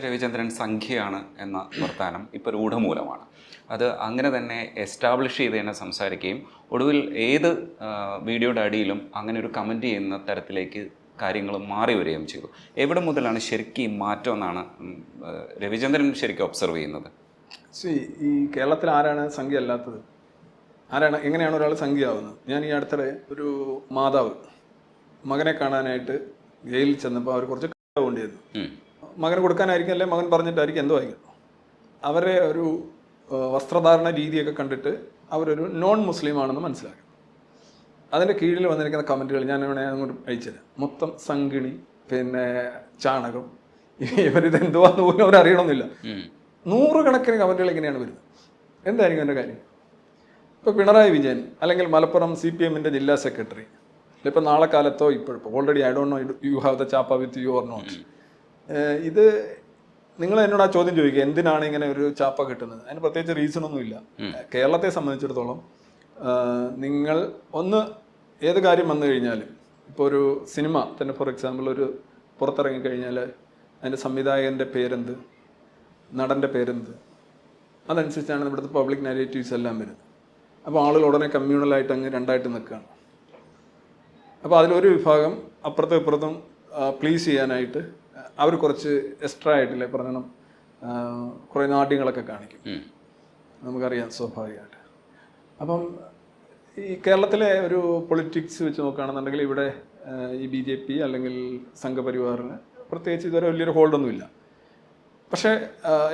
രവിചന്ദ്രൻ സംഖ്യയാണ് എന്ന വർത്താനം ഇപ്പോൾ രൂഢമൂലമാണ്. അത് അങ്ങനെ തന്നെ എസ്റ്റാബ്ലിഷ് ചെയ്ത് തന്നെ സംസാരിക്കുകയും ഒടുവിൽ ഏത് വീഡിയോയുടെ അടിയിലും അങ്ങനെ ഒരു കമൻറ്റ് ചെയ്യുന്ന തരത്തിലേക്ക് കാര്യങ്ങൾ മാറി വരികയും ചെയ്തു. എവിടെ മുതലാണ് ശരിക്കും ഈ മാറ്റം എന്നാണ് രവിചന്ദ്രൻ ശരിക്കും ഒബ്സർവ് ചെയ്യുന്നത്? ഈ കേരളത്തിൽ ആരാണ് സംഖ്യ അല്ലാത്തത്? എങ്ങനെയാണ് ഒരാൾ സംഖ്യയാവുന്നത്? ഞാൻ ഈ അടുത്തിടെ ഒരു മാതാവ് മകനെ കാണാനായിട്ട് ജയിലിൽ ചെന്നപ്പോൾ അവർ കുറച്ച് കൊണ്ടുവന്നു. മകന് കൊടുക്കാനായിരിക്കും, അല്ലെ മകൻ പറഞ്ഞിട്ടായിരിക്കും, എന്തോ ആയിരിക്കും. അവരെ ഒരു വസ്ത്രധാരണ രീതിയൊക്കെ കണ്ടിട്ട് അവരൊരു നോൺ മുസ്ലിം ആണെന്ന് മനസ്സിലാക്കി. അതിൻ്റെ കീഴിൽ വന്നിരിക്കുന്ന കമൻറ്റുകൾ ഞാൻ ഇവിടെ അങ്ങോട്ട് അയച്ചത് മൊത്തം സംഗിണി, പിന്നെ ചാണകം, ഇവരിത് എന്തുവാന്ന് പോലും അവരറിയണമെന്നില്ല. നൂറുകണക്കിന് കമൻറ്റുകൾ ഇങ്ങനെയാണ് വരുന്നത്. എന്തായിരിക്കും എൻ്റെ കാര്യം? ഇപ്പോൾ പിണറായി വിജയൻ അല്ലെങ്കിൽ മലപ്പുറം CPM ജില്ലാ സെക്രട്ടറി, ഇപ്പം നാളെ കാലത്തോ ഇപ്പോഴിപ്പോൾ already I don't know you have the ചാപ്പ വിത്ത് യു ഓർ നോട്ട്. ഇത് നിങ്ങൾ എന്നോട് ആ ചോദ്യം ചോദിക്കുക, എന്തിനാണ് ഇങ്ങനെ ഒരു ചാപ്പ കിട്ടുന്നത്? അതിന് പ്രത്യേകിച്ച് റീസണൊന്നുമില്ല. കേരളത്തെ സംബന്ധിച്ചിടത്തോളം നിങ്ങൾ ഏത് കാര്യം വന്നു കഴിഞ്ഞാലും, ഇപ്പോൾ ഒരു സിനിമ തന്നെ ഫോർ എക്സാമ്പിൾ ഒരു പുറത്തിറങ്ങിക്കഴിഞ്ഞാൽ അതിൻ്റെ സംവിധായകൻ്റെ പേരെന്ത്, നടൻ്റെ പേരെന്ത്, അതനുസരിച്ചാണ് ഇവിടുത്തെ പബ്ലിക് നാരേറ്റീവ്സ് എല്ലാം വരുന്നത്. അപ്പോൾ ആളുകൾ ഉടനെ കമ്മ്യൂണലായിട്ട് അങ്ങ് രണ്ടായിട്ട് നിൽക്കുകയാണ്. അപ്പോൾ അതിലൊരു വിഭാഗം അപ്പുറത്തും ഇപ്പുറത്തും പ്ലീസ് ചെയ്യാനായിട്ട് അവർ കുറച്ച് എക്സ്ട്രാ ആയിട്ടില്ലേ പറയണം, കുറേ നാട്യങ്ങളൊക്കെ കാണിക്കും. നമുക്കറിയാം സ്വാഭാവികമായിട്ട്. അപ്പം ഈ കേരളത്തിലെ ഒരു പൊളിറ്റിക്സ് വെച്ച് നോക്കുകയാണെന്നുണ്ടെങ്കിൽ ഇവിടെ ഈ BJP അല്ലെങ്കിൽ സംഘപരിവാറിന് പ്രത്യേകിച്ച് ഇതുവരെ വലിയൊരു ഹോൾഡൊന്നുമില്ല. പക്ഷേ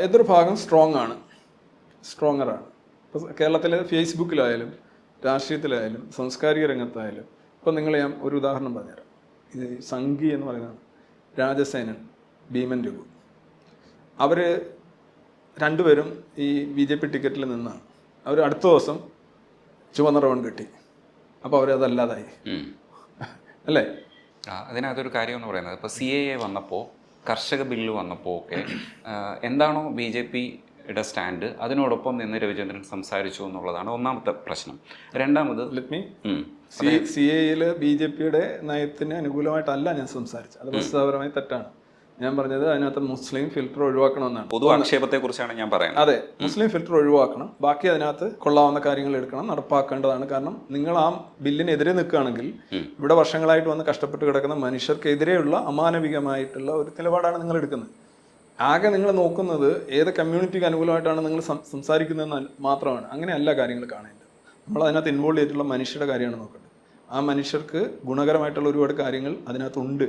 എതിർഭാഗം സ്ട്രോങ്ങറാണ്. ഇപ്പോൾ കേരളത്തിലെ ഫേസ്ബുക്കിലായാലും രാഷ്ട്രീയത്തിലായാലും സാംസ്കാരിക രംഗത്തായാലും, ഇപ്പം നിങ്ങൾ ഞാൻ ഒരു ഉദാഹരണം പറഞ്ഞുതരാം. ഇത് സംഘി എന്ന് പറയുന്നതാണ് രാജസേനൻ, ഭീമൻ രഘു. അവർ രണ്ടുപേരും ഈ BJP ടിക്കറ്റിൽ നിന്നാണ്. അവർ അടുത്ത ദിവസം ചുവന്ന റവൺ കിട്ടി. അപ്പോൾ അവരതല്ലാതായി അല്ലേ? അതിനകത്തൊരു കാര്യം എന്ന് പറയുന്നത്, ഇപ്പോൾ CAA വന്നപ്പോൾ, കർഷക ബില്ല് വന്നപ്പോൾ ഒക്കെ എന്താണോ BJPയുടെ സ്റ്റാൻഡ്, അതിനോടൊപ്പം നിന്ന് രവിചന്ദ്രൻ സംസാരിച്ചു എന്നുള്ളതാണ് ഒന്നാമത്തെ പ്രശ്നം. രണ്ടാമത് CAA BJPയുടെ നയത്തിന് അനുകൂലമായിട്ടല്ല ഞാൻ സംസാരിച്ചത്. അത് വസ്തുതാപരമായി തെറ്റാണ്. ഞാൻ പറഞ്ഞത് അതിനകത്ത് മുസ്ലിം ഫിൽറ്റർ ഒഴിവാക്കണമെന്നാണ്. പൊതു ആക്ഷേപത്തെ കുറിച്ചാണ് ഞാൻ പറയുന്നത്. അതെ, മുസ്ലിം ഫിൽറ്റർ ഒഴിവാക്കണം. ബാക്കി അതിനകത്ത് കൊള്ളാവുന്ന കാര്യങ്ങൾ എടുക്കണം, നടപ്പാക്കേണ്ടതാണ്. കാരണം നിങ്ങൾ ആ ബില്ലിനെതിരെ നിൽക്കുകയാണെങ്കിൽ ഇവിടെ വർഷങ്ങളായിട്ട് വന്ന് കഷ്ടപ്പെട്ട് കിടക്കുന്ന മനുഷ്യർക്കെതിരെയുള്ള അമാനവികമായിട്ടുള്ള ഒരു നിലപാടാണ് നിങ്ങൾ എടുക്കുന്നത്. ആകെ നിങ്ങൾ നോക്കുന്നത് ഏത് കമ്മ്യൂണിറ്റിക്ക് അനുകൂലമായിട്ടാണ് നിങ്ങൾ സംസാരിക്കുന്നതെന്ന് മാത്രമാണ്. അങ്ങനെയല്ല കാര്യങ്ങൾ കാണേണ്ടത്. നമ്മൾ അതിനകത്ത് ഇൻവോൾവ് ചെയ്തിട്ടുള്ള മനുഷ്യരുടെ കാര്യമാണ് നോക്കേണ്ടത്. ആ മനുഷ്യർക്ക് ഗുണകരമായിട്ടുള്ള ഒരുപാട് കാര്യങ്ങൾ അതിനകത്തുണ്ട്.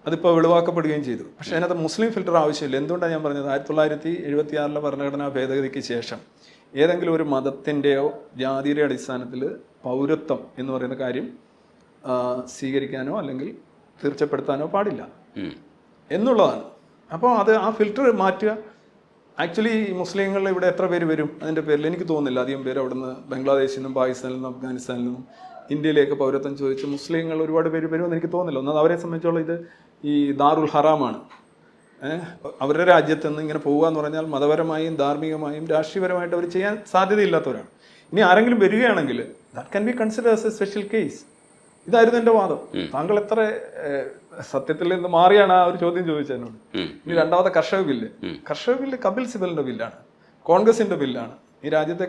അതിപ്പോൾ വെളിവാക്കപ്പെടുകയും ചെയ്തു. പക്ഷേ അതിനകത്ത് മുസ്ലിം ഫിൽറ്റർ ആവശ്യമില്ല. എന്തുകൊണ്ടാണ് ഞാൻ പറഞ്ഞത്? 1976 ഭരണഘടനാ ഭേദഗതിക്ക് ശേഷം ഏതെങ്കിലും ഒരു മതത്തിൻ്റെയോ ജാതിയുടെ അടിസ്ഥാനത്തിൽ പൗരത്വം എന്ന് പറയുന്ന കാര്യം സ്വീകരിക്കാനോ അല്ലെങ്കിൽ തീർച്ചപ്പെടുത്താനോ പാടില്ല എന്നുള്ളതാണ്. അപ്പോൾ ആ ഫിൽറ്റർ മാറ്റുക. ആക്ച്വലി മുസ്ലിങ്ങൾ ഇവിടെ എത്ര പേര് വരും അതിൻ്റെ പേരിൽ? എനിക്ക് തോന്നുന്നില്ല അധികം പേര് അവിടുന്ന് ബംഗ്ലാദേശിൽ നിന്നും പാകിസ്ഥാനിൽ നിന്നും അഫ്ഗാനിസ്ഥാനിൽ നിന്നും ഇന്ത്യയിലേക്ക് പൗരത്വം ചോദിച്ച് മുസ്ലിങ്ങൾ ഒരുപാട് പേര് വരുമെന്ന് എനിക്ക് തോന്നുന്നില്ല. ഒന്നത് അവരെ സംബന്ധിച്ചോളം ഇത് ഈ ദാറുൽ ഹറാമാണ്. അവരുടെ രാജ്യത്ത് നിന്ന് ഇങ്ങനെ പോകുക എന്ന് പറഞ്ഞാൽ മതപരമായും ധാർമ്മികമായും രാഷ്ട്രീയപരമായിട്ട് അവർ ചെയ്യാൻ സാധ്യതയില്ലാത്തവരാണ്. ഇനി ആരെങ്കിലും വരികയാണെങ്കിൽ that can be consider as A special case. ഇതായിരുന്നു എൻ്റെ വാദം. താങ്കൾ എത്ര സത്യത്തിൽ നിന്ന് മാറിയാണ് ആ ഒരു ചോദ്യം ചോദിച്ചതിനോട്. ഇനി രണ്ടാമത്തെ കർഷക ബില്ല് കപിൽ സിബലിന്റെ ബില്ലാണ്, കോൺഗ്രസിന്റെ ബില്ലാണ്. ഈ രാജ്യത്തെ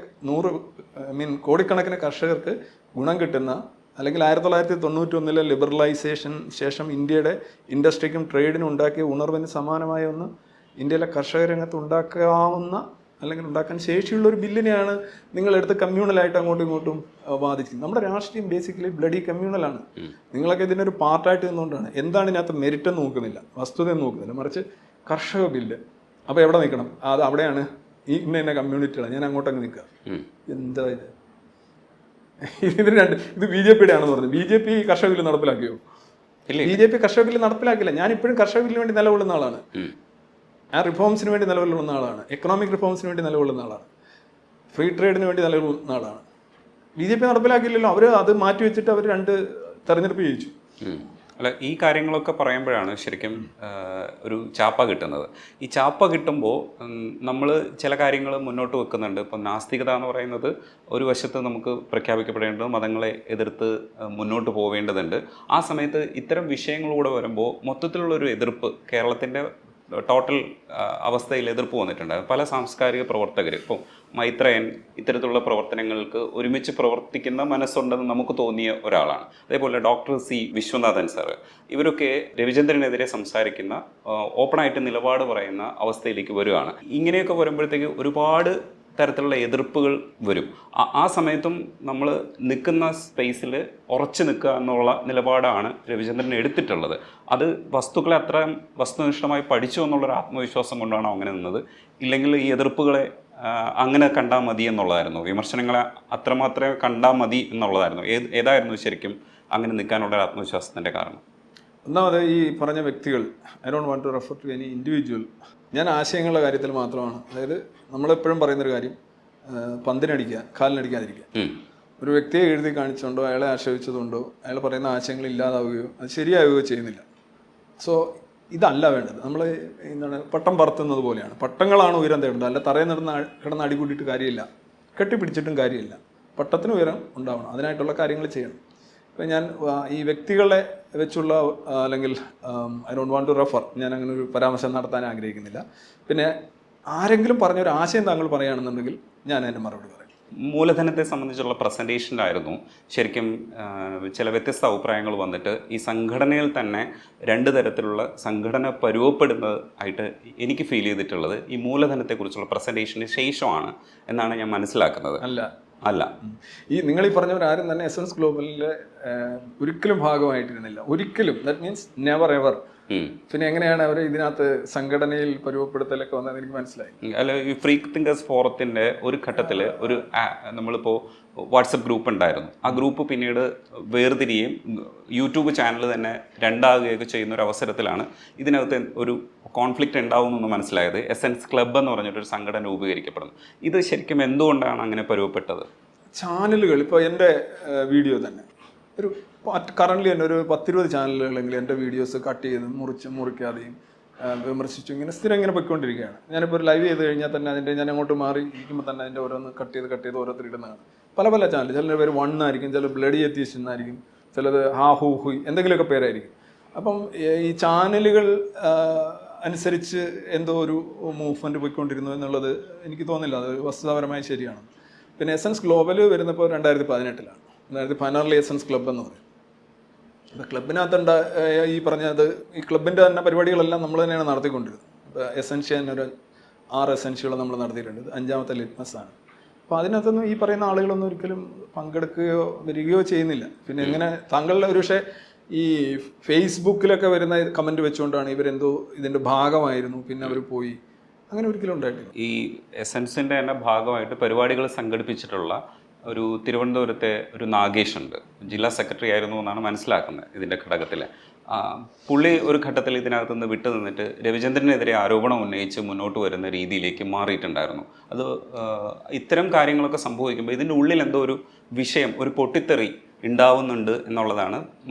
കോടിക്കണക്കിന് കർഷകർക്ക് ഗുണം കിട്ടുന്ന, അല്ലെങ്കിൽ 1991 ലിബറലൈസേഷൻ ശേഷം ഇന്ത്യയുടെ ഇൻഡസ്ട്രിക്കും ട്രേഡിനും ഉണ്ടാക്കിയ ഉണർവിന് സമാനമായ ഒന്ന് ഇന്ത്യയിലെ കർഷക രംഗത്ത് ഉണ്ടാക്കാവുന്ന അല്ലെങ്കിൽ ഉണ്ടാക്കാൻ ശേഷിയുള്ള ഒരു ബില്ലിനെയാണ് നിങ്ങളെടുത്ത് കമ്മ്യൂണലായിട്ട് അങ്ങോട്ടും ഇങ്ങോട്ടും ബാധിച്ചത്. നമ്മുടെ രാഷ്ട്രീയം ബേസിക്കലി ബ്ലഡി കമ്മ്യൂണലാണ്. നിങ്ങളൊക്കെ ഇതിനൊരു പാർട്ടായിട്ട് നിന്നുകൊണ്ടാണ്. എന്താണ് ഇതിനകത്ത് മെരിറ്റ് നോക്കുന്നില്ല, വസ്തുത നോക്കുന്നില്ല, മറിച്ച് കർഷക ബില്ല്. അപ്പോൾ എവിടെ നിൽക്കണം? അത് അവിടെയാണ് ഈ ഇന്ന കമ്മ്യൂണിറ്റികളാണ്, ഞാൻ അങ്ങോട്ടങ്ങ് നിൽക്കുക. എന്താ ഇത്? ഇത് BJPയുടെ ആണെന്ന് പറഞ്ഞു. BJP കർഷക ബില്ല് നടപ്പിലാക്കിയോ? BJP കർഷക ബില്ല് നടപ്പിലാക്കില്ല. ഞാൻ ഇപ്പോഴും കർഷക ബില്ലിന് വേണ്ടി നിലകൊള്ളുന്ന ആളാണ്. ആ റിഫോംസിന് വേണ്ടി നിലകൊള്ളുന്ന ആളാണ്. എക്കണോമിക് റിഫോംസിന് വേണ്ടി നിലകൊള്ളുന്ന ആളാണ്. ഫ്രീ ട്രേഡിന് വേണ്ടി നിലകൊള്ളുന്ന ആളാണ്. BJP നടപ്പിലാക്കിയില്ലല്ലോ. അവർ അത് മാറ്റി വെച്ചിട്ട് അവർ 2 തെരഞ്ഞെടുപ്പ് ജയിച്ചു. അല്ല, ഈ കാര്യങ്ങളൊക്കെ പറയുമ്പോഴാണ് ശരിക്കും ഒരു ചാപ്പ കിട്ടുന്നത്. ഈ ചാപ്പ കിട്ടുമ്പോൾ നമ്മൾ ചില കാര്യങ്ങൾ മുന്നോട്ട് വെക്കുന്നുണ്ട്. ഇപ്പം നാസ്തികത എന്ന് പറയുന്നത് ഒരു വശത്ത് നമുക്ക് പ്രഖ്യാപിക്കപ്പെടേണ്ടത്, മതങ്ങളെ എതിർത്ത് മുന്നോട്ട് പോവേണ്ടതുണ്ട്. ആ സമയത്ത് ഇത്തരം വിഷയങ്ങളിലൂടെ വരുമ്പോൾ മൊത്തത്തിലുള്ളൊരു എതിർപ്പ് കേരളത്തിൻ്റെ ടോട്ടൽ അവസ്ഥയിൽ എതിർപ്പ് വന്നിട്ടുണ്ട്. പല സാംസ്കാരിക പ്രവർത്തകർ, ഇപ്പോൾ മൈത്രേയൻ ഇത്തരത്തിലുള്ള പ്രവർത്തനങ്ങൾക്ക് ഒരുമിച്ച് പ്രവർത്തിക്കുന്ന മനസ്സുണ്ടെന്ന് നമുക്ക് തോന്നിയ ഒരാളാണ്. അതേപോലെ ഡോക്ടർ സി വിശ്വനാഥൻ സാറ്, ഇവരൊക്കെ രവിചന്ദ്രനെതിരെ സംസാരിക്കുന്ന, ഓപ്പണായിട്ട് നിലപാട് പറയുന്ന അവസ്ഥയിലേക്ക് വരികയാണ്. ഇങ്ങനെയൊക്കെ വരുമ്പോഴത്തേക്ക് ഒരുപാട് തരത്തിലുള്ള എതിർപ്പുകൾ വരും. ആ സമയത്തും നമ്മൾ നിൽക്കുന്ന സ്പേസിൽ ഉറച്ചു നിൽക്കുക എന്നുള്ള നിലപാടാണ് രവിചന്ദ്രൻ എടുത്തിട്ടുള്ളത്. അത് വസ്തുക്കളെ അത്രയും വസ്തുനിഷ്ഠമായി പഠിച്ചു എന്നുള്ളൊരു ആത്മവിശ്വാസം കൊണ്ടാണോ അങ്ങനെ നിന്നത്, ഇല്ലെങ്കിൽ ഈ എതിർപ്പുകളെ അങ്ങനെ കണ്ടാൽ മതി എന്നുള്ളതായിരുന്നു, വിമർശനങ്ങളെ അത്രമാത്രമേ കണ്ടാൽ മതി എന്നുള്ളതായിരുന്നു? ഏതായിരുന്നു ശരിക്കും അങ്ങനെ നിൽക്കാനുള്ള ഒരു ആത്മവിശ്വാസത്തിൻ്റെ കാരണം? ഒന്നാമത് ഈ പറഞ്ഞ വ്യക്തികൾ, I don't want to refer to any individual, ഞാൻ ആശയങ്ങളുടെ കാര്യത്തിൽ മാത്രമാണ്. അതായത് നമ്മളെപ്പോഴും പറയുന്നൊരു കാര്യം, പന്തിനടിക്കുക, കാലിനടിക്കാതിരിക്കുക. ഒരു വ്യക്തിയെ എഴുതി കാണിച്ചുകൊണ്ടോ അയാളെ ആശ്രയിച്ചതുകൊണ്ടോ അയാൾ പറയുന്ന ആശയങ്ങൾ ഇല്ലാതാവുകയോ അത് ശരിയാവുകയോ ചെയ്യുന്നില്ല. സോ ഇതല്ല വേണ്ടത്. നമ്മൾ എന്താണ് പട്ടം പറത്തുന്നത് പോലെയാണ്. പട്ടങ്ങളാണ് ഉയരം തേടുന്നത്, അല്ല തറയിൽ കിടന്ന് അടികൂടിയിട്ട് കാര്യമില്ല, കെട്ടിപ്പിടിച്ചിട്ടും കാര്യമില്ല. പട്ടത്തിന് ഉയരം ഉണ്ടാവണം, അതിനായിട്ടുള്ള കാര്യങ്ങൾ ചെയ്യണം. ഇപ്പം ഞാൻ ഈ വ്യക്തികളെ വെച്ചുള്ള അല്ലെങ്കിൽ I don't want to refer, ഞാൻ അങ്ങനെ ഒരു പരാമർശം നടത്താൻ ആഗ്രഹിക്കുന്നില്ല. പിന്നെ ആരെങ്കിലും പറഞ്ഞൊരു ആശയം താങ്കൾ പറയുകയാണെന്നുണ്ടെങ്കിൽ ഞാൻ അതിൻ്റെ മറുപടി പറയും. മൂലധനത്തെ സംബന്ധിച്ചുള്ള പ്രസൻറ്റേഷനിലായിരുന്നു ശരിക്കും ചില വ്യത്യസ്ത അഭിപ്രായങ്ങൾ വന്നിട്ട് ഈ സംഘടനയിൽ തന്നെ രണ്ട് തരത്തിലുള്ള സംഘടന പരുവപ്പെടുന്നത് ആയിട്ട് എനിക്ക് ഫീൽ ചെയ്തിട്ടുള്ളത് ഈ മൂലധനത്തെക്കുറിച്ചുള്ള പ്രസൻറ്റേഷന് ശേഷമാണ് എന്നാണ് ഞാൻ മനസ്സിലാക്കുന്നത്. അല്ല, ഈ നിങ്ങൾ ഈ പറഞ്ഞവരാരും തന്നെ എസൻസ് ഗ്ലോബലിലെ ഒരിക്കലും ഭാഗമായിട്ടിരുന്നില്ല, ഒരിക്കലും. That means never ever. പിന്നെ എങ്ങനെയാണ് അവർ ഇതിനകത്ത് സംഘടനയിൽ പരുവപ്പെടുത്തലൊക്കെ വന്നത് എനിക്ക് മനസ്സിലായി. അല്ല, ഈ ഫ്രീ തിങ്കേഴ്സ് ഫോറത്തിൻ്റെ ഒരു ഘട്ടത്തിൽ ഒരു നമ്മളിപ്പോൾ വാട്സപ്പ് ഗ്രൂപ്പ് ഉണ്ടായിരുന്നു. ആ ഗ്രൂപ്പ് പിന്നീട് വേർതിരിയുകയും യൂട്യൂബ് ചാനൽ തന്നെ രണ്ടാകുകയൊക്കെ ചെയ്യുന്ന ഒരു അവസരത്തിലാണ് ഇതിനകത്ത് ഒരു കോൺഫ്ലിക്റ്റ് ഉണ്ടാവുമെന്ന് മനസ്സിലായത്. എസൻസ് ക്ലബ്ബ് എന്ന് പറഞ്ഞിട്ടൊരു സംഘടന രൂപീകരിക്കപ്പെടുന്നു. ഇത് ശരിക്കും എന്തുകൊണ്ടാണ് അങ്ങനെ പരുവപ്പെട്ടത്? ചാനലുകൾ, ഇപ്പോൾ എൻ്റെ വീഡിയോ തന്നെ ഒരു കറൻ്റ് തന്നെ ഒരു 10-20 ചാനലുകളെങ്കിലും എൻ്റെ വീഡിയോസ് കട്ട് ചെയ്ത് മുറിക്കാതെയും വിമർശിച്ചു ഇങ്ങനെ സ്ഥിരം ഇങ്ങനെ പൊയ്ക്കൊണ്ടിരിക്കുകയാണ്. ഞാനിപ്പോൾ ഒരു ലൈവ് ചെയ്ത് കഴിഞ്ഞാൽ തന്നെ അതിൻ്റെ ഞാൻ അങ്ങോട്ട് മാറി ഇരിക്കുമ്പോൾ തന്നെ അതിൻ്റെ ഓരോന്ന് കട്ട് ചെയ്ത് ഓരോരുത്തർ ഇടുന്നതാണ്. പല ചാനൽ, ചിലർ പേര് 1 ആയിരിക്കും, ചിലർ ബ്ലഡി എത്തീസ് എന്നായിരിക്കും, ചിലത് ഹാ ഹൂ ഹുയ് എന്തെങ്കിലുമൊക്കെ പേരായിരിക്കും. അപ്പം ഈ ചാനലുകൾ അനുസരിച്ച് എന്തോ ഒരു മൂവ്മെൻറ്റ് പോയിക്കൊണ്ടിരുന്നു എന്നുള്ളത് എനിക്ക് തോന്നുന്നില്ല അത് വസ്തുതാപരമായി ശരിയാണ്. പിന്നെ എസൻസ് ഗ്ലോബൽ വരുന്നപ്പോൾ 2018-ലാണ്. 2016 എസൻസ് ക്ലബ്ബ് എന്ന് പറയും. അപ്പോൾ ക്ലബിനകത്തുണ്ട് ഈ പറഞ്ഞത്, ഈ ക്ലബിൻ്റെ തന്നെ പരിപാടികളെല്ലാം നമ്മൾ തന്നെയാണ് നടത്തിക്കൊണ്ടിരുന്നത്. ഇപ്പോൾ എസൻഷ്യൻ ഒരു 6 എസൻഷ്യകൾ നമ്മൾ നടത്തിയിട്ടുണ്ട്. ഇത് 5ാമത്തെ ലിറ്റ്മസാണ്. അപ്പോൾ അതിനകത്തൊന്നും ഈ പറയുന്ന ആളുകളൊന്നും ഒരിക്കലും പങ്കെടുക്കുകയോ വരികയോ ചെയ്യുന്നില്ല. പിന്നെ എങ്ങനെ താങ്കളുടെ ഒരു പക്ഷേ ഈ ഫേസ്ബുക്കിലൊക്കെ വരുന്ന കമൻറ്റ് വെച്ചുകൊണ്ടാണ് ഇവരെന്തോ ഇതിൻ്റെ ഭാഗമായിരുന്നു പിന്നെ അവർ പോയി, അങ്ങനെ ഒരിക്കലും ഉണ്ടായിട്ടില്ല. ഈ എസൻസിൻ്റെ തന്നെ ഭാഗമായിട്ട് പരിപാടികൾ സംഘടിപ്പിച്ചിട്ടുള്ള ഒരു തിരുവനന്തപുരത്തെ ഒരു നാഗേഷ് ഉണ്ട്, ജില്ലാ സെക്രട്ടറി ആയിരുന്നു എന്നാണ് മനസ്സിലാക്കുന്നത് ഇതിൻ്റെ ഘടകത്തിൽ. പുള്ളി ഒരു ഘട്ടത്തിൽ ഇതിനകത്ത് നിന്ന് വിട്ടു നിന്നിട്ട് രവിചന്ദ്രനെതിരെ ആരോപണം ഉന്നയിച്ച് മുന്നോട്ട് വരുന്ന രീതിയിലേക്ക് മാറിയിട്ടുണ്ടായിരുന്നു. അത് ഇത്തരം കാര്യങ്ങളൊക്കെ സംഭവിക്കുമ്പോൾ ഇതിൻ്റെ ഉള്ളിൽ എന്തോ ഒരു വിഷയം, ഒരു പൊട്ടിത്തെറി ഉണ്ടാവുന്നുണ്ട് എന്നുള്ളതാണ്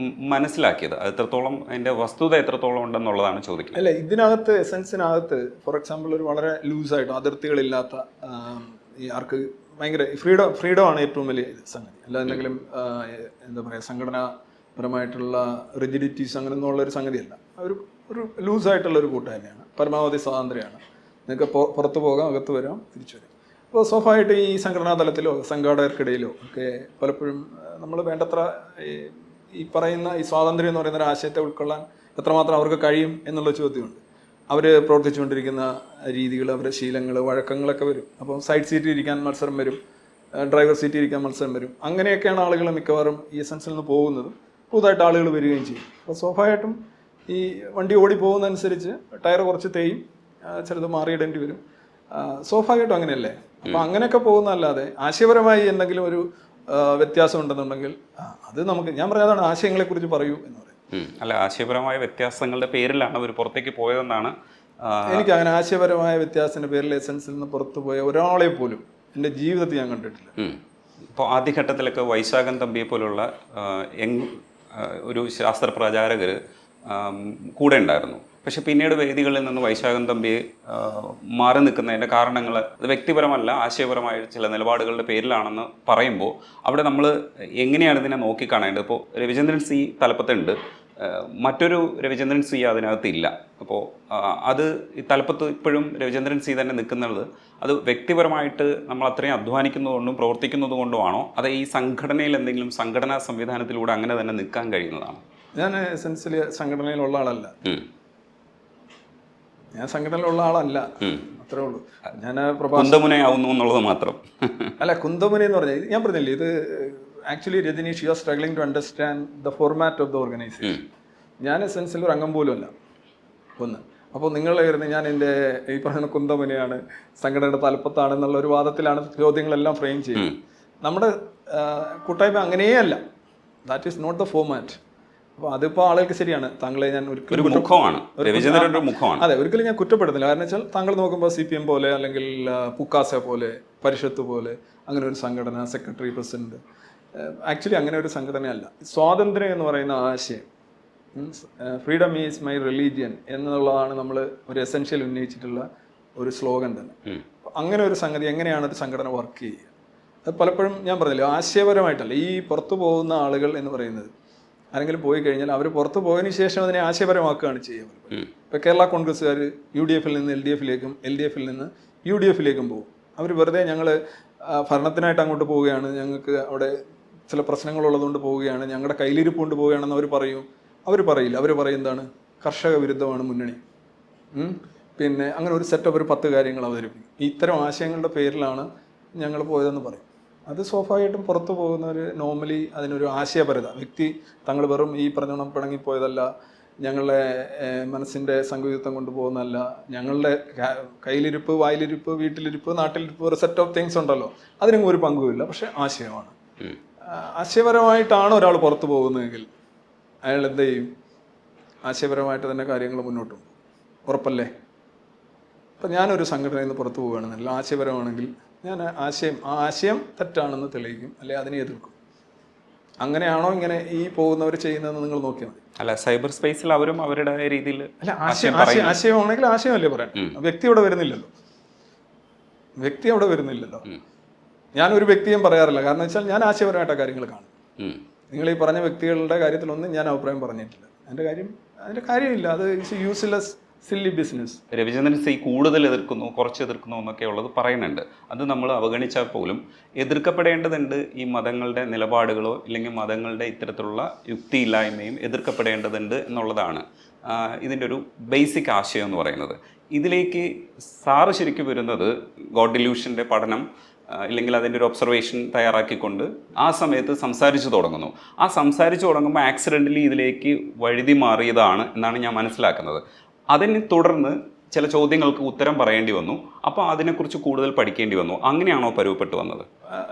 മനസ്സിലാക്കിയത്. അത് എത്രത്തോളം അതിൻ്റെ വസ്തുത എത്രത്തോളം ഉണ്ടെന്നുള്ളതാണ് ചോദിക്കുന്നത്. അല്ല, ഇതിനകത്ത് എസൻസിനകത്ത് ഫോർ എക്സാമ്പിൾ ഒരു വളരെ ലൂസായിട്ട് അതിർത്തികളില്ലാത്ത ഈ ആർക്ക് ഭയങ്കര ഫ്രീഡം ആണ് ഏറ്റവും വലിയ സംഗതി. അല്ലാതെ എന്തെങ്കിലും എന്താ പറയുക സംഘടനാപരമായിട്ടുള്ള റിജിഡിറ്റീസ് അങ്ങനെ ഒന്നുള്ളൊരു സംഗതിയല്ല. ഒരു ലൂസായിട്ടുള്ളൊരു കൂട്ടായ്മയാണ്, പരമാവധി സ്വാതന്ത്ര്യമാണ്. നിങ്ങൾക്ക് പുറത്തു പോകാം, അകത്ത് വരാം, തിരിച്ചു വരാം. അപ്പോൾ സ്വാഭാവികമായിട്ട് ഈ സംഘടനാ തലത്തിലോ സംഘാടകർക്കിടയിലോ ഒക്കെ പലപ്പോഴും നമ്മൾ വേണ്ടത്ര ഈ പറയുന്ന ഈ സ്വാതന്ത്ര്യം എന്ന് പറയുന്ന ഒരു ആശയത്തെ ഉൾക്കൊള്ളാൻ എത്രമാത്രം അവർക്ക് കഴിയും എന്നുള്ള ചോദ്യമുണ്ട്. അവർ പ്രവർത്തിച്ചുകൊണ്ടിരിക്കുന്ന രീതികൾ, അവരുടെ ശീലങ്ങൾ, വഴക്കങ്ങളൊക്കെ വരും. അപ്പം സൈഡ് സീറ്റിൽ ഇരിക്കാൻ മത്സരം വരും, ഡ്രൈവർ സീറ്റിൽ ഇരിക്കാൻ മത്സരം വരും. അങ്ങനെയൊക്കെയാണ് ആളുകൾ മിക്കവാറും ഈ എസൻസിൽ നിന്ന് പോകുന്നതും പുതുതായിട്ട് ആളുകൾ വരികയും ചെയ്യും. അപ്പോൾ സ്വാഭാവികമായിട്ടും ഈ വണ്ടി ഓടി പോകുന്നതനുസരിച്ച് ടയർ കുറച്ച് തേയും, ചിലത് മാറിയിടേണ്ടി വരും. സ്വാഭാവികമായിട്ടും അങ്ങനെയല്ലേ. അപ്പോൾ അങ്ങനെയൊക്കെ പോകുന്നതല്ലാതെ ആശയപരമായി എന്തെങ്കിലും ഒരു വ്യത്യാസം ഉണ്ടെന്നുണ്ടെങ്കിൽ അത് നമുക്ക്, ഞാൻ പറയാതാണ് ആശയങ്ങളെക്കുറിച്ച് പറയൂ എന്ന് പറയും. അല്ല, ആശയപരമായ വ്യത്യാസങ്ങളുടെ പേരിലാണ് അവർ പുറത്തേക്ക് പോയതെന്നാണ് എനിക്ക്. അങ്ങനെ ആശയപരമായ വ്യത്യാസത്തിന്റെ പേരിൽ എസൻസിൽ നിന്ന് പുറത്തു പോയ ഒരാളെ പോലും എൻ്റെ ജീവിതത്തിൽ ഞാൻ കണ്ടിട്ടില്ല. ഇപ്പോൾ ആദ്യഘട്ടത്തിലൊക്കെ വൈശാഖൻ തമ്പിയെ പോലുള്ള ഒരു ശാസ്ത്ര പ്രചാരകർ കൂടെ ഉണ്ടായിരുന്നു. പക്ഷെ പിന്നീട് വേദികളിൽ നിന്ന് വൈശാഖൻ തമ്പിയെ മാറി നിൽക്കുന്നതിൻ്റെ കാരണങ്ങൾ അത് വ്യക്തിപരമല്ല, ആശയപരമായ ചില നിലപാടുകളുടെ പേരിലാണെന്ന് പറയുമ്പോൾ അവിടെ നമ്മൾ എങ്ങനെയാണ് ഇതിനെ നോക്കിക്കാണേണ്ടത്? ഇപ്പോൾ രവിചന്ദ്രൻ സി തലപ്പത്തുണ്ട്, മറ്റൊരു രവിചന്ദ്രൻ സി അതിനകത്ത് ഇല്ല. അപ്പോൾ അത് ഈ തലപ്പത്ത് ഇപ്പോഴും രവിചന്ദ്രൻ സി തന്നെ നിൽക്കുന്നത് അത് വ്യക്തിപരമായിട്ട് നമ്മൾ അത്രയും അധ്വാനിക്കുന്നതുകൊണ്ടും പ്രവർത്തിക്കുന്നത് കൊണ്ടുമാണോ, അത് ഈ സംഘടനയിൽ എന്തെങ്കിലും സംഘടനാ സംവിധാനത്തിലൂടെ അങ്ങനെ തന്നെ നിൽക്കാൻ കഴിയുന്നതാണോ? ഞാൻ എസെൻഷ്യലി സംഘടനയിലുള്ള ആളല്ല. ഞാൻ സംഘടനയിലുള്ള ആളല്ല, അത്രേ ഉള്ളൂ. ഞാൻ കുന്തമുനയാവുന്നു എന്നുള്ളത് മാത്രം. അല്ല, കുന്തമുന എന്ന് പറഞ്ഞാൽ ഞാൻ പറഞ്ഞില്ലേ, ഇത് actually Rajneesh you are struggling to understand the format of the organisation. ഞാൻ എസെൻഷ്യലി ഒരു അംഗം പോലും അല്ല ഒന്ന്. അപ്പോൾ നിങ്ങൾ കരുതി ഞാൻ എൻ്റെ ഈ പറയുന്ന കുന്തമുനയാണ്, സംഘടനയുടെ തലപ്പത്താണെന്നുള്ള ഒരു വാദത്തിലാണ് ചോദ്യങ്ങളെല്ലാം ഫ്രെയിം ചെയ്യുന്നത്. നമ്മുടെ കൂട്ടായ്മ അങ്ങനെയേ അല്ല. That is not the format. അപ്പോൾ അതിപ്പോൾ ആളുകൾക്ക് ശരിയാണ്, താങ്കളെ ഞാൻ ഒരിക്കലും അതെ ഒരിക്കലും ഞാൻ കുറ്റപ്പെടുന്നില്ല. കാരണം വെച്ചാൽ താങ്കൾ നോക്കുമ്പോൾ CPM പോലെ അല്ലെങ്കിൽ പുക്കാസ പോലെ പരിഷത്ത് പോലെ അങ്ങനെ ഒരു സംഘടന, സെക്രട്ടറി, പ്രസിഡന്റ്, ആക്ച്വലി അങ്ങനെ ഒരു സംഘടനയല്ല. സ്വാതന്ത്ര്യം എന്ന് പറയുന്ന ആശയം, ഫ്രീഡം ഈസ് മൈ റിലീജിയൻ എന്നുള്ളതാണ് നമ്മൾ ഒരു എസെൻഷ്യൽ ഉന്നയിച്ചിട്ടുള്ള ഒരു സ്ലോഗൻ തന്നെ. അങ്ങനെ ഒരു സംഗതി എങ്ങനെയാണ് ഒരു സംഘടന വർക്ക് ചെയ്യുക? അത് പലപ്പോഴും ഞാൻ പറഞ്ഞില്ല, ആശയപരമായിട്ടല്ല. ഈ പുറത്തു പോകുന്ന ആളുകൾ എന്ന് പറയുന്നത് ആരെങ്കിലും പോയി കഴിഞ്ഞാൽ അവർ പുറത്ത് പോയതിന് ശേഷം അതിനെ ആശയപരമാക്കുകയാണ് ചെയ്യുക. ഇപ്പോൾ കേരള കോൺഗ്രസ്സുകാർ UDF-ൽ നിന്ന് LDF-ലേക്കും LDF-ൽ നിന്ന് UDF-ലേക്കും പോകും. അവർ വെറുതെ ഞങ്ങൾ ഭരണത്തിനായിട്ട് അങ്ങോട്ട് പോവുകയാണ്, ഞങ്ങൾക്ക് അവിടെ ചില പ്രശ്നങ്ങളുള്ളതുകൊണ്ട് പോവുകയാണ്, ഞങ്ങളുടെ കയ്യിലിരിപ്പ് കൊണ്ട് പോവുകയാണെന്ന് അവർ പറയും. അവർ പറയില്ല. അവർ പറയും എന്താണ്, കർഷക വിരുദ്ധമാണ് മുന്നണി, പിന്നെ അങ്ങനെ ഒരു സെറ്റ് ഒരു 10 കാര്യങ്ങൾ അവതരിപ്പിക്കും. ഇത്തരം ആശയങ്ങളുടെ പേരിലാണ് ഞങ്ങൾ പോയതെന്ന് പറയും. അത് സ്വാഭാവികമായിട്ടും പുറത്തു പോകുന്നവർ നോർമലി അതിനൊരു ആശയപരത, വ്യക്തി തങ്ങൾ വെറും ഈ പറഞ്ഞോണം പിണങ്ങിപ്പോയതല്ല, ഞങ്ങളുടെ മനസ്സിൻ്റെ സങ്കുചിത്വം കൊണ്ടുപോകുന്നതല്ല, ഞങ്ങളുടെ കയ്യിലിരിപ്പ്, വായിലിരിപ്പ്, വീട്ടിലിരിപ്പ്, നാട്ടിലിരിപ്പ്, ഒരു സെറ്റ് ഓഫ് തിങ്സ് ഉണ്ടല്ലോ, അതിനൊന്നും ഒരു പങ്കുമില്ല. പക്ഷെ ആശയമാണ്. ആശയപരമായിട്ടാണ് ഒരാൾ പുറത്തു പോകുന്നതെങ്കിൽ അയാൾ എന്ത് ചെയ്യും? ആശയപരമായിട്ട് തന്നെ കാര്യങ്ങൾ മുന്നോട്ട് പോകും. ഉറപ്പല്ലേ? ഇപ്പം ഞാനൊരു സംഘടനയിൽ നിന്ന് പുറത്തു പോകുകയാണെന്നല്ല, ആശയപരമാണെങ്കിൽ ഞാൻ ആശയം തെറ്റാണെന്ന് തെളിയിക്കും, അല്ലെ അതിനെ എതിർക്കും. അങ്ങനെയാണോ ഇങ്ങനെ ഈ പോകുന്നവർ ചെയ്യുന്നതെന്ന് നിങ്ങൾ നോക്കിയാൽ മതി. അല്ല, സൈബർ സ്പേസിൽ അവരും അവരുടെ രീതിയിൽ അല്ല, ആശയമാണെങ്കിൽ ആശയമല്ലേ പറയാൻ. വ്യക്തി അവിടെ വരുന്നില്ലല്ലോ. ഞാനൊരു വ്യക്തിയും പറയാറില്ല. കാരണം വെച്ചാൽ ഞാൻ ആശയപരമായിട്ട കാര്യങ്ങൾ കാണും. നിങ്ങൾ ഈ പറഞ്ഞ വ്യക്തികളുടെ കാര്യത്തിലൊന്നും ഞാൻ അഭിപ്രായം പറഞ്ഞിട്ടില്ല. അതിൻ്റെ കാര്യമില്ല. അത് useless silly business. Ravichandran C കൂടുതൽ എതിർക്കുന്നു, കുറച്ച് എതിർക്കുന്നു എന്നൊക്കെ ഉള്ളത് പറയുന്നുണ്ട്. അത് നമ്മൾ അവഗണിച്ചാൽ പോലും എതിർക്കപ്പെടേണ്ടതുണ്ട്. ഈ മതങ്ങളുടെ നിലപാടുകളോ ഇല്ലെങ്കിൽ മതങ്ങളുടെ ഇത്തരത്തിലുള്ള യുക്തിയില്ലായ്മയും എതിർക്കപ്പെടേണ്ടതുണ്ട് എന്നുള്ളതാണ് ഇതിൻ്റെ ഒരു ബേസിക് ആശയം എന്ന് പറയുന്നത്. ഇതിലേക്ക് സാറ് ശരിക്കും വരുന്നത് ഗോഡ് ഡിലൂഷൻ്റെ പഠനം ഇല്ലെങ്കിൽ അതിൻ്റെ ഒരു ഒബ്സർവേഷൻ തയ്യാറാക്കിക്കൊണ്ട് ആ സമയത്ത് സംസാരിച്ചു തുടങ്ങുന്നു. ആ സംസാരിച്ചു തുടങ്ങുമ്പോൾ ആക്സിഡൻ്റലി ഇതിലേക്ക് വഴുതി മാറിയതാണ് എന്നാണ് ഞാൻ മനസ്സിലാക്കുന്നത്. അതിനെ തുടർന്ന് ചില ചോദ്യങ്ങൾക്ക് ഉത്തരം പറയേണ്ടി വന്നു. അപ്പോൾ അതിനെക്കുറിച്ച് കൂടുതൽ പഠിക്കേണ്ടി വന്നു. അങ്ങനെയാണോ പരുവപ്പെട്ടു വന്നത്?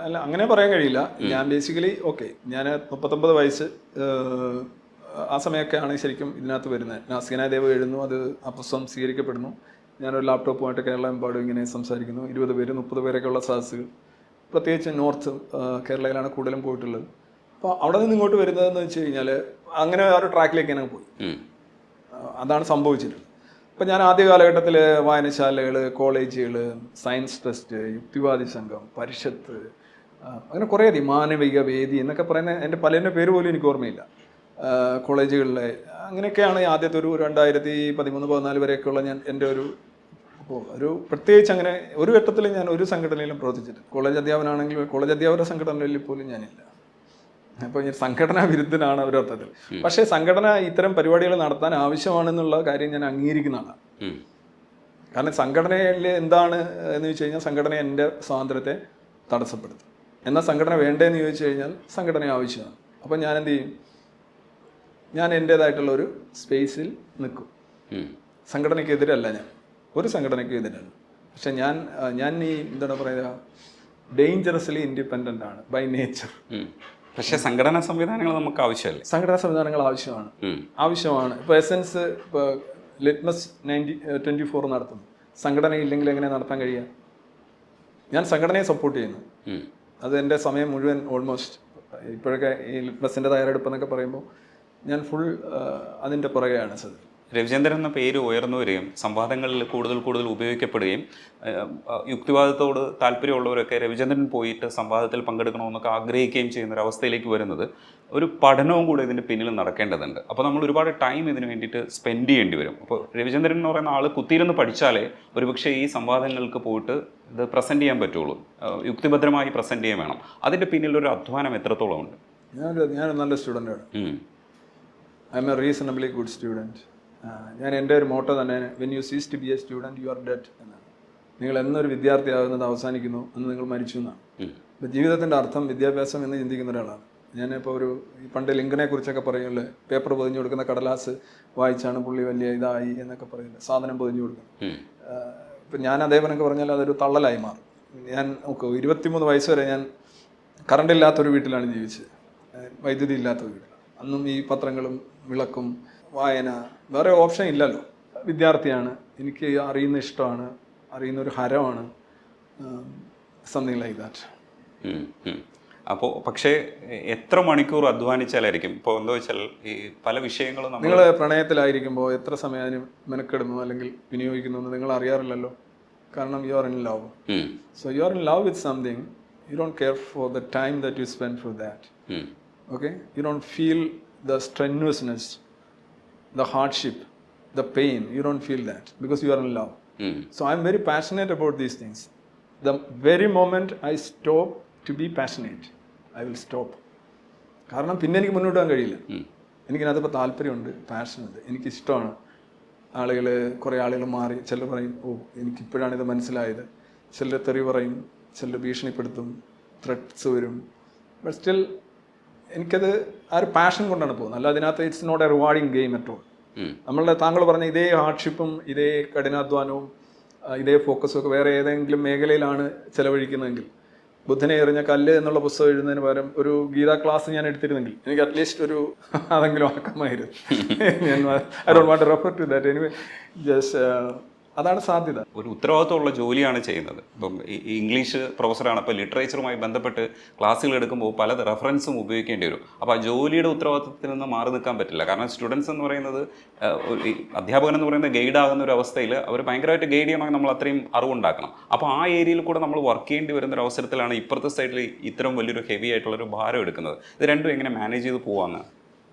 അല്ല, അങ്ങനെ പറയാൻ കഴിയില്ല. ഞാൻ ബേസിക്കലി ഞാൻ 39 വയസ്സ് ആ സമയമൊക്കെയാണ് ശരിക്കും ഇതിനകത്ത് വരുന്നത്. നാസികനാദേവ് എഴുതുന്നു, അത് ആ പുസ്തകം സ്വീകരിക്കപ്പെടുന്നു. ഞാനൊരു ലാപ്ടോപ്പുമായിട്ട് കേരളമെമ്പാടും ഇങ്ങനെ സംസാരിക്കുന്നു. 20 പേര് 30 പേരൊക്കെയുള്ള സദസ്സുകൾ, പ്രത്യേകിച്ച് നോർത്ത് കേരളയിലാണ് കൂടുതലും പോയിട്ടുള്ളത്. അപ്പോൾ അവിടെ നിന്ന് ഇങ്ങോട്ട് വരുന്നതെന്ന് വെച്ച് കഴിഞ്ഞാൽ അങ്ങനെ ആ ഒരു ട്രാക്കിലേക്ക് ഞാൻ പോയി. അതാണ് സംഭവിച്ചിട്ടുള്ളത്. ഇപ്പം ഞാൻ ആദ്യ കാലഘട്ടത്തിൽ വായനശാലകൾ, കോളേജുകൾ, സയൻസ് ടെസ്റ്റ്, യുക്തിവാദി സംഘം, പരിഷത്ത്, അങ്ങനെ കുറേയധികം മാനവിക വേദി എന്നൊക്കെ പറയുന്ന എൻ്റെ പലതിൻ്റെ പേര് പോലും എനിക്ക് ഓർമ്മയില്ല. കോളേജുകളിലെ അങ്ങനെയൊക്കെയാണ് ആദ്യത്തെ ഒരു 2013-14 വരെയൊക്കെയുള്ള ഞാൻ എൻ്റെ ഒരു പ്രത്യേകിച്ച് അങ്ങനെ ഒരു ഘട്ടത്തിൽ ഞാൻ ഒരു സംഘടനയിലും പ്രവർത്തിച്ചിട്ട്. കോളേജ് അധ്യാപനാണെങ്കിൽ കോളേജ് അധ്യാപന സംഘടനയിൽ പോലും ഞാനില്ല. അപ്പോൾ ഈ സംഘടനാ വിരുദ്ധനാണ് ഒരർത്ഥത്തിൽ. പക്ഷേ സംഘടന ഇത്തരം പരിപാടികൾ നടത്താൻ ആവശ്യമാണെന്നുള്ള കാര്യം ഞാൻ അംഗീകരിക്കുന്നതാണ്. കാരണം സംഘടനയിൽ എന്താണ് എന്ന് ചോദിച്ചു കഴിഞ്ഞാൽ സംഘടന എൻ്റെ സ്വാതന്ത്ര്യത്തെ തടസ്സപ്പെടുത്തും. എന്നാൽ സംഘടന വേണ്ടതെന്ന് ചോദിച്ചു കഴിഞ്ഞാൽ സംഘടന ആവശ്യമാണ്. അപ്പം ഞാൻ എന്ത് ചെയ്യും? ഞാൻ എൻ്റേതായിട്ടുള്ള ഒരു സ്പേസിൽ നിൽക്കും. സംഘടനയ്ക്കെതിരല്ല, ഞാൻ ഒരു സംഘടനയ്ക്കും എതിരല്ല. പക്ഷെ ഞാൻ ഈ എന്താണ് പറയുക, ഡേഞ്ചറസ്ലി ഇൻഡിപെൻഡൻ്റ് ആണ് ബൈ നേച്ചർ. പക്ഷേ സംഘടനാ സംവിധാനങ്ങൾ നമുക്ക് ആവശ്യമല്ലേ? സംഘടനാ സംവിധാനങ്ങൾ ആവശ്യമാണ്. ഇപ്പോൾ എസെൻസ്, ഇപ്പോൾ ലിറ്റ്മസ് 24 നടത്തുന്നു. സംഘടന ഇല്ലെങ്കിൽ എങ്ങനെ നടത്താൻ കഴിയുക? ഞാൻ സംഘടനയെ സപ്പോർട്ട് ചെയ്യുന്നു. അത് എൻ്റെ സമയം മുഴുവൻ ഓൾമോസ്റ്റ് ഇപ്പോഴൊക്കെ ഈ ലിറ്റ്മസിൻ്റെ തയ്യാറെടുപ്പ് എന്നൊക്കെ പറയുമ്പോൾ ഞാൻ ഫുൾ അതിൻ്റെ പുറകെയാണ്. രവിചന്ദ്രൻ എന്ന പേര് ഉയർന്നു വരികയും സംവാദങ്ങളിൽ കൂടുതൽ ഉപയോഗിക്കപ്പെടുകയും യുക്തിവാദത്തോട് താല്പര്യമുള്ളവരൊക്കെ രവിചന്ദ്രൻ പോയിട്ട് സംവാദത്തിൽ പങ്കെടുക്കണമെന്നൊക്കെ ആഗ്രഹിക്കുകയും ചെയ്യുന്ന ഒരു അവസ്ഥയിലേക്ക് വരുന്നത് ഒരു പഠനവും കൂടെ ഇതിൻ്റെ പിന്നിൽ നടക്കേണ്ടതുണ്ട്. അപ്പോൾ നമ്മൾ ഒരുപാട് ടൈം ഇതിന് വേണ്ടിയിട്ട് സ്പെൻഡ് ചെയ്യേണ്ടി വരും. അപ്പോൾ രവിചന്ദ്രൻ എന്ന് പറയുന്ന ആൾ കുത്തിയിരുന്ന് പഠിച്ചാലേ ഒരുപക്ഷെ ഈ സംവാദങ്ങൾക്ക് പോയിട്ട് ഇത് പ്രസൻറ്റ് ചെയ്യാൻ പറ്റുള്ളൂ, യുക്തിഭദ്രമായി പ്രസൻറ്റ് ചെയ്യാൻ വേണം. അതിൻ്റെ പിന്നിലൊരു അധ്വാനം എത്രത്തോളം ഉണ്ട്? ഞാൻ നല്ല സ്റ്റുഡൻ്റാണ്. I'm a reasonably good student. ഞാൻ എൻ്റെ ഒരു മോട്ടോ തന്നെ, when you cease to be a student you are dead എന്നാണ്. നിങ്ങൾ എന്നൊരു വിദ്യാർത്ഥിയാകുന്നത് അവസാനിക്കുന്നു അന്ന് നിങ്ങൾ മരിച്ചു എന്നാണ്. ഇപ്പോൾ ജീവിതത്തിൻ്റെ അർത്ഥം വിദ്യാഭ്യാസം എന്ന് ചിന്തിക്കുന്ന ഒരാളാണ്. ഞാനിപ്പോൾ പണ്ട് ലിങ്കനെ കുറിച്ചൊക്കെ പറയുമല്ലേ, പേപ്പർ പൊതിഞ്ഞു കൊടുക്കുന്ന കടലാസ് വായിച്ചാണ് പുള്ളി വലിയ ഇതായി എന്നൊക്കെ പറയുന്നത്, സാധനം പൊതിഞ്ഞു കൊടുക്കുന്നത്. ഇപ്പം ഞാൻ അതേപോലെയൊക്കെ പറഞ്ഞാൽ അതൊരു തള്ളലായി മാറും. ഞാൻ 23 വയസ്സ് വരെ ഞാൻ കറണ്ട് ഇല്ലാത്തൊരു വീട്ടിലാണ് ജീവിച്ചത്, വൈദ്യുതി ഇല്ലാത്ത വീട്. അന്നും ഈ പത്രങ്ങളും വിളക്കും വായന വേറെ ഓപ്ഷൻ ഇല്ലല്ലോ. വിദ്യാർത്ഥിയാണ്, എനിക്ക് അറിയുന്ന ഇഷ്ടമാണ്, അറിയുന്ന ഒരു ഹരമാണ്, സംതിങ് ലൈക്ക് ദാറ്റ്. അപ്പോൾ പക്ഷേ എത്ര മണിക്കൂർ അധ്വാനിച്ചാലായിരിക്കും? ഇപ്പോൾ എന്താ വെച്ചാൽ ഈ പല വിഷയങ്ങളും നിങ്ങൾ പ്രണയത്തിലായിരിക്കുമ്പോൾ എത്ര സമയം അതിന് മെനക്കെടുന്നു അല്ലെങ്കിൽ വിനിയോഗിക്കുന്നു എന്ന് നിങ്ങൾ അറിയാറില്ലല്ലോ. കാരണം you are in love. So you are in love with something, you don't care for the time that you spend for that. Okay, you don't feel the strenuousness, the hardship, the pain. You don't feel that because you are in love. So I'm very passionate about these things. The very moment I stop to be passionate, I will stop. കാരണം പിന്നെ എനിക്ക് മുന്നോട്ട് പോകാൻ കഴിയില്ല. എനിക്കതിനകത്തിപ്പോൾ താല്പര്യമുണ്ട്, പാഷനുണ്ട്, എനിക്കിഷ്ടമാണ്. കുറേ ആളുകൾ മാറി, ചിലർ പറയും ഓ എനിക്കിപ്പോഴാണ് ഇത് മനസ്സിലായത്, ചിലർ തെറി പറയും, ചിലർ ഭീഷണിപ്പെടുത്തും, ത്രെറ്റ്സ് വരും. ബട്ട് സ്റ്റിൽ എനിക്കത് ആ ഒരു പാഷൻ കൊണ്ടാണ് പോകുന്നത്. അല്ല അതിനകത്ത് it's not a rewarding game at all. നമ്മളുടെ താങ്കൾ പറഞ്ഞ ഇതേ ഹാർഡ്ഷിപ്പും ഇതേ കഠിനാധ്വാനവും ഇതേ ഫോക്കസും ഒക്കെ വേറെ ഏതെങ്കിലും മേഖലയിലാണ് ചെലവഴിക്കുന്നതെങ്കിൽ, ബുദ്ധനെ എറിഞ്ഞ കല്ല് എന്നുള്ള പുസ്തകം എഴുതുന്നതിന് പകരം ഒരു ഗീതാ ക്ലാസ് ഞാൻ എടുത്തിരുന്നെങ്കിൽ എനിക്ക് അറ്റ്ലീസ്റ്റ് ഒരു അതെങ്കിലും ആക്കാമായിരുന്നു. ഞാൻ I don't want to refer to that. Anyway just അതാണ് സാധ്യത. ഒരു ഉത്തരവാദിത്തമുള്ള ജോലിയാണ് ചെയ്യുന്നത്. ഇപ്പം ഇംഗ്ലീഷ് പ്രൊഫസറാണ്, അപ്പോൾ ലിറ്ററേച്ചറുമായി ബന്ധപ്പെട്ട് ക്ലാസ്സുകൾ എടുക്കുമ്പോൾ പല റെഫറൻസും ഉപയോഗിക്കേണ്ടി വരും. അപ്പോൾ ആ ജോലിയുടെ ഉത്തരവാദിത്തത്തിൽ നിന്ന് മാറി നിൽക്കാൻ പറ്റില്ല. കാരണം സ്റ്റുഡൻസ് എന്ന് പറയുന്നത്, അധ്യാപകൻ എന്ന് പറയുന്നത് ഗൈഡ് ആകുന്ന ഒരു അവസ്ഥയിൽ അവർ ഭയങ്കരമായിട്ട് ഗൈഡ് ചെയ്യണമെങ്കിൽ നമ്മൾ അത്രയും അറിവുണ്ടാക്കണം. അപ്പോൾ ആ ഏരിയയിൽ കൂടെ നമ്മൾ വർക്ക് ചെയ്യേണ്ടി വരുന്ന ഒരു അവസരത്തിലാണ് ഇപ്പുറത്തെ സൈഡിൽ ഇത്തരം വലിയൊരു ഹെവി ആയിട്ടുള്ളൊരു ഭാരം എടുക്കുന്നത്. ഇത് രണ്ടും എങ്ങനെ മാനേജ് ചെയ്ത് പോവാന്ന്?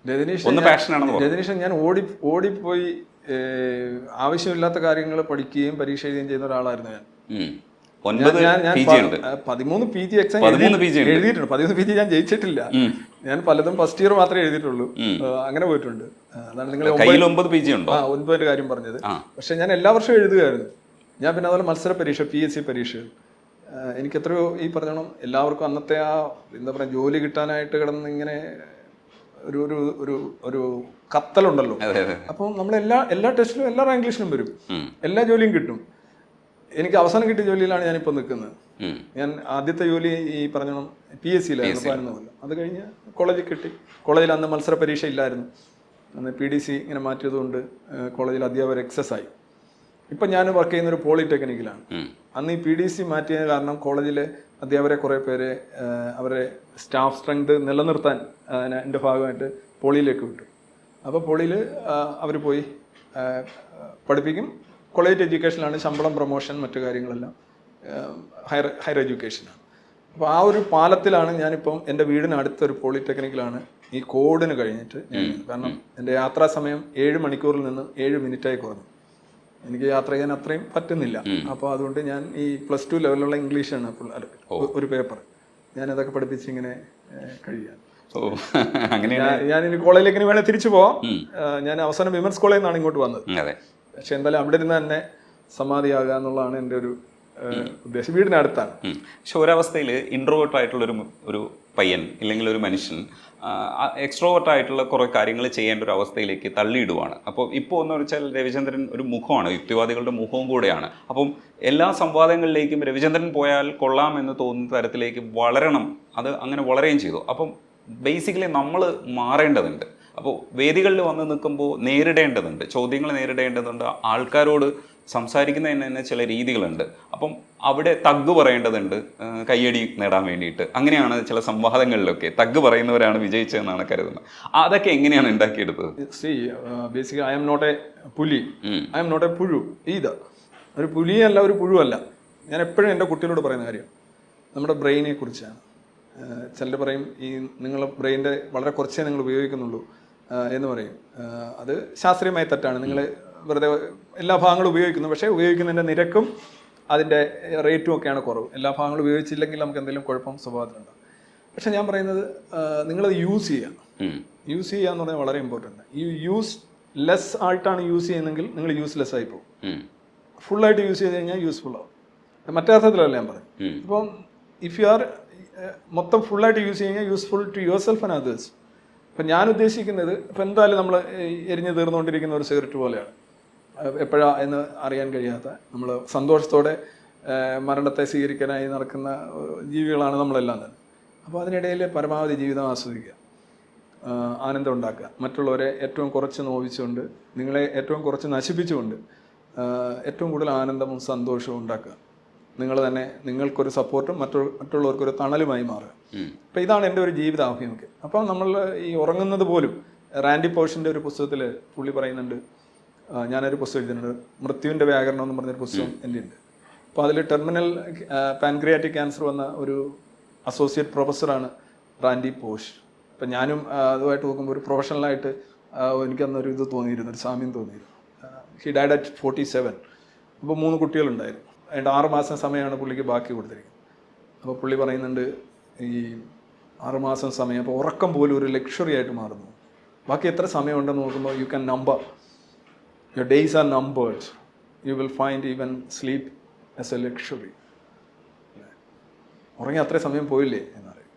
ഒന്ന് പാഷനാണെന്ന് രജനീഷൻ, ഞാൻ ഓടിപ്പോയി ആവശ്യമില്ലാത്ത കാര്യങ്ങൾ പഠിക്കുകയും പരീക്ഷ എഴുതുകയും ചെയ്യുന്ന ഒരാളായിരുന്നു ഞാൻ. 13 PG എക്സാം എഴുതിയിട്ടുണ്ട്. 13 PG ഞാൻ ജയിച്ചിട്ടില്ല. ഞാൻ പലതും ഫസ്റ്റ് ഇയർ മാത്രമേ എഴുതിയിട്ടുള്ളൂ. അങ്ങനെ പോയിട്ടുണ്ട്. അതാണ് നിങ്ങൾ 9 കാര്യം പറഞ്ഞത്. പക്ഷെ ഞാൻ എല്ലാ വർഷവും എഴുതുകയായിരുന്നു. ഞാൻ പിന്നെ അതുപോലെ മത്സര പരീക്ഷ, PSC പരീക്ഷകൾ എനിക്ക് എത്രയോ ഈ പറഞ്ഞോണം എല്ലാവർക്കും അന്നത്തെ ആ എന്താ പറയുക ജോലി കിട്ടാനായിട്ട് കിടന്ന് ഇങ്ങനെ ഒരു ഒരു ഒരു ഒരു കത്തലുണ്ടല്ലോ. അപ്പം നമ്മൾ എല്ലാ ടെസ്റ്റിലും എല്ലാ റാങ്ക് ലിസ്റ്റിലും വരും, എല്ലാ ജോലിയും കിട്ടും. എനിക്ക് അവസാനം കിട്ടിയ ജോലിയിലാണ് ഞാനിപ്പോൾ നിൽക്കുന്നത്. ഞാൻ ആദ്യത്തെ ജോലി ഈ പറഞ്ഞോണം PSCയിലായിരുന്നു 11 കൊല്ലം. അത് കഴിഞ്ഞ് കോളേജിൽ കിട്ടി. കോളേജിൽ അന്ന് മത്സര പരീക്ഷ ഇല്ലായിരുന്നു. അന്ന് PDC ഇങ്ങനെ മാറ്റിയതുകൊണ്ട് കോളേജിൽ അധ്യാപകർ എക്സസ് ആയി. ഇപ്പം ഞാൻ വർക്ക് ചെയ്യുന്നൊരു പോളിടെക്നിക്കിലാണ്. അന്ന് ഈ PDC മാറ്റിയത് കാരണം കോളേജിലെ അധ്യാപകരെ കുറേ പേരെ അവരെ സ്റ്റാഫ് സ്ട്രെങ്ത് നിലനിർത്താൻ എൻ്റെ ഭാഗമായിട്ട് പോളിയിലേക്ക് വിട്ടു. അപ്പോൾ പോളിയിൽ അവർ പോയി പഠിപ്പിക്കും. കോളേജ് എഡ്യൂക്കേഷനിലാണ്, ശമ്പളം, പ്രൊമോഷൻ, മറ്റു കാര്യങ്ങളെല്ലാം ഹയർ എഡ്യൂക്കേഷനാണ്. അപ്പോൾ ആ ഒരു പാലത്തിലാണ് ഞാനിപ്പം എൻ്റെ വീടിനടുത്തൊരു പോളിടെക്നിക്കിലാണ് ഈ കോഡിന് കഴിഞ്ഞിട്ട്. കാരണം എൻ്റെ യാത്രാ സമയം 7 മണിക്കൂറിൽ നിന്ന് 7 മിനിറ്റായി കുറഞ്ഞു. എനിക്ക് യാത്ര ചെയ്യാൻ അത്രയും പറ്റുന്നില്ല. അപ്പോൾ അതുകൊണ്ട് ഞാൻ ഈ +2 ലെവലിലുള്ള ഇംഗ്ലീഷാണ് ഒരു പേപ്പർ, ഞാനതൊക്കെ പഠിപ്പിച്ച് ഇങ്ങനെ കഴിയാൻ. ഞാനിനി കോളേജിലേക്ക് ഇനി വേണേൽ തിരിച്ചു പോവാം. ഞാൻ അവസാനം വിമൻസ് കോളേജിൽ നിന്നാണ് ഇങ്ങോട്ട് വന്നത്. പക്ഷെ എന്തായാലും അവിടെ ഇരുന്ന് തന്നെ സമാധിയാകുക എന്നുള്ളതാണ് എൻ്റെ ഒരു ഉദ്ദേശം. വീടിനടുത്താണ്. പക്ഷെ ഒരവസ്ഥയിൽ ഇൻട്രോവേർട്ട് ആയിട്ടുള്ളൊരു പയ്യൻ ഇല്ലെങ്കിൽ ഒരു മനുഷ്യൻ എക്സ്ട്രോവേർട്ട് ആയിട്ടുള്ള കുറേ കാര്യങ്ങൾ ചെയ്യേണ്ട ഒരു അവസ്ഥയിലേക്ക് തള്ളിയിടുവാണ്. അപ്പോൾ ഇപ്പോൾ എന്ന് വെച്ചാൽ രവിചന്ദ്രൻ ഒരു മുഖമാണ്, യുക്തിവാദികളുടെ മുഖവും കൂടെയാണ്. അപ്പം എല്ലാ സംവാദങ്ങളിലേക്കും രവിചന്ദ്രൻ പോയാൽ കൊള്ളാം എന്ന് തോന്നുന്ന തരത്തിലേക്ക് വളരണം. അത് അങ്ങനെ വളരുകയും ചെയ്തു. അപ്പം ബേസിക്കലി നമ്മൾ മാറേണ്ടതുണ്ട്. അപ്പോൾ വേദികളിൽ വന്ന് നിൽക്കുമ്പോൾ നേരിടേണ്ടതുണ്ട്, ചോദ്യങ്ങൾ നേരിടേണ്ടതുണ്ട്, ആൾക്കാരോട് സംസാരിക്കുന്നതിന് തന്നെ ചില രീതികളുണ്ട്. അപ്പം അവിടെ തഗ് പറയേണ്ടതുണ്ട് കയ്യടി നേടാൻ വേണ്ടിയിട്ട്. അങ്ങനെയാണ് ചില സംവാദങ്ങളിലൊക്കെ തഗ് പറയുന്നവരാണ് വിജയിച്ചതെന്നാണ് കരുതുന്നത്. അതൊക്കെ എങ്ങനെയാണ് ഉണ്ടാക്കിയെടുത്തത്? Basically I'm not a പുലി, ഐ എം നോട്ട് എ പുഴു. ഒരു പുലിയല്ല, ഒരു പുഴുവല്ല. ഞാൻ എപ്പോഴും എൻ്റെ കുട്ടികളോട് പറയുന്ന കാര്യം നമ്മുടെ ബ്രെയിനെ കുറിച്ചാണ്. ചിലർ പറയും ഈ നിങ്ങൾ ബ്രെയിൻ്റെ വളരെ കുറച്ചേ നിങ്ങൾ ഉപയോഗിക്കുന്നുള്ളൂ എന്ന് പറയും. അത് ശാസ്ത്രീയമായി തെറ്റാണ്. നിങ്ങൾ വെറുതെ എല്ലാ ഭാഗങ്ങളും ഉപയോഗിക്കുന്നു, പക്ഷേ ഉപയോഗിക്കുന്നതിൻ്റെ നിരക്കും അതിൻ്റെ റേറ്റും ഒക്കെയാണ് കുറവ്. എല്ലാ ഭാഗങ്ങളും ഉപയോഗിച്ചില്ലെങ്കിൽ നമുക്ക് എന്തെങ്കിലും കുഴപ്പം സ്വഭാവത്തിലുണ്ടാകും. പക്ഷേ ഞാൻ പറയുന്നത് നിങ്ങളത് യൂസ് ചെയ്യുക. യൂസ് ചെയ്യുക എന്ന് പറഞ്ഞാൽ വളരെ ഇമ്പോർട്ടൻ്റ്. ഈ യൂസ് ലെസ് ആയിട്ടാണ് യൂസ് ചെയ്യുന്നതെങ്കിൽ നിങ്ങൾ യൂസ്ലെസ് ആയി പോകും. ഫുള്ളായിട്ട് യൂസ് ചെയ്ത് കഴിഞ്ഞാൽ യൂസ്ഫുൾ ആവും. മറ്റേ അർത്ഥത്തിലല്ല ഞാൻ പറയും. ഇപ്പം ഇഫ് യു ആർ മൊത്തം ഫുള്ളായിട്ട് യൂസ് ചെയ്യുക useful to yourself and others. ഇപ്പം ഞാൻ ഉദ്ദേശിക്കുന്നത് ഇപ്പം എന്തായാലും നമ്മൾ എരിഞ്ഞ് തീർന്നുകൊണ്ടിരിക്കുന്ന ഒരു സിഗരറ്റ് പോലെയാണ്. എപ്പോഴാ എന്ന് അറിയാൻ കഴിയാത്ത, നമ്മൾ സന്തോഷത്തോടെ മരണത്തെ സ്വീകരിക്കാനായി നടക്കുന്ന ജീവികളാണ് നമ്മളെല്ലാം തന്നെ. അപ്പോൾ അതിനിടയിൽ പരമാവധി ജീവിതം ആസ്വദിക്കുക, ആനന്ദം ഉണ്ടാക്കുക, മറ്റുള്ളവരെ ഏറ്റവും കുറച്ച് നോവിച്ചുകൊണ്ട്, നിങ്ങളെ ഏറ്റവും കുറച്ച് നശിപ്പിച്ചുകൊണ്ട് ഏറ്റവും കൂടുതൽ ആനന്ദവും സന്തോഷവും ഉണ്ടാക്കുക. നിങ്ങൾ തന്നെ നിങ്ങൾക്കൊരു സപ്പോർട്ടും മറ്റുള്ളവർക്കൊരു തണലുമായി മാറുക. അപ്പം ഇതാണ് എൻ്റെ ഒരു ജീവിതാഭിമുഖ്യം. അപ്പം നമ്മൾ ഈ ഉറങ്ങുന്നത് പോലും റാൻഡി പോഷിൻ്റെ ഒരു പുസ്തകത്തിൽ പുള്ളി പറയുന്നുണ്ട്. ഞാനൊരു പുസ്തകം എഴുതിയിട്ടുണ്ട്, മൃത്യുവിൻ്റെ വ്യാകരണം എന്ന് പറഞ്ഞൊരു പുസ്തകം എൻ്റെ ഉണ്ട്. അപ്പോൾ അതിൽ ടെർമിനൽ പാൻക്രിയാറ്റിക് ക്യാൻസർ വന്ന ഒരു അസോസിയേറ്റ് പ്രൊഫസറാണ് റാൻഡി പോഷ്. അപ്പം ഞാനും അതുമായിട്ട് നോക്കുമ്പോൾ ഒരു പ്രൊഫഷണലായിട്ട് എനിക്കന്നൊരു ഇത് തോന്നിയിരുന്നു, ഒരു സാമ്യം തോന്നിയിരുന്നു. He died at 47. അപ്പോൾ 3 കുട്ടികളുണ്ടായിരുന്നു. അതിൻ്റെ 6 മാസം സമയമാണ് പുള്ളിക്ക് ബാക്കി കൊടുത്തിരിക്കുന്നത്. അപ്പോൾ പുള്ളി പറയുന്നുണ്ട് ഈ 6 മാസം സമയം, അപ്പോൾ ഉറക്കം പോലും ഒരു ലക്ഷറി ആയിട്ട് മാറുന്നു. ബാക്കി എത്ര സമയമുണ്ടെന്ന് നോക്കുമ്പോൾ you can number, your days R numbered, you will find even sleep as A luxury. ഉറങ്ങി അത്രയും സമയം പോയില്ലേ എന്നറിയും.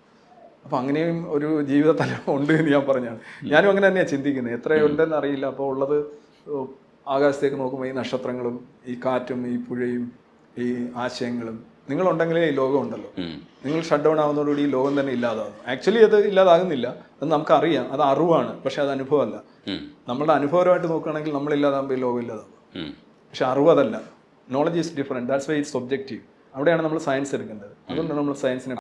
അപ്പോൾ അങ്ങനെയും ഒരു ജീവിതതലം ഉണ്ട് എന്ന് ഞാൻ പറഞ്ഞാണ്. ഞാനും അങ്ങനെ തന്നെയാണ് ചിന്തിക്കുന്നത്. എത്രയുണ്ടെന്ന് അറിയില്ല. അപ്പോൾ ഉള്ളത് ആകാശത്തേക്ക് നോക്കുമ്പോൾ ഈ നക്ഷത്രങ്ങളും ഈ കാറ്റും ഈ പുഴയും ഈ ആശയങ്ങളും, നിങ്ങളുണ്ടെങ്കിലേ ഈ ലോകം ഉണ്ടല്ലോ. നിങ്ങൾ ഷട്ട് ഡൗൺ ആവുന്നതോടുകൂടി ഈ ലോകം തന്നെ ഇല്ലാതാകും. ആക്ച്വലി അത് ഇല്ലാതാകുന്നില്ല, അത് നമുക്കറിയാം, അത് അറിവാണ്. പക്ഷെ അത് അനുഭവമല്ല. നമ്മളുടെ അനുഭവമായിട്ട് നോക്കുകയാണെങ്കിൽ നമ്മളില്ലാതാകുമ്പോൾ ഈ ലോകം ഇല്ലാതാകും. പക്ഷെ അറിവ് അതല്ല. Knowledge is different, that's why its objective. അവിടെയാണ് നമ്മൾ സയൻസ് എടുക്കേണ്ടത്. അതുകൊണ്ടാണ് നമ്മൾ സയൻസിനെ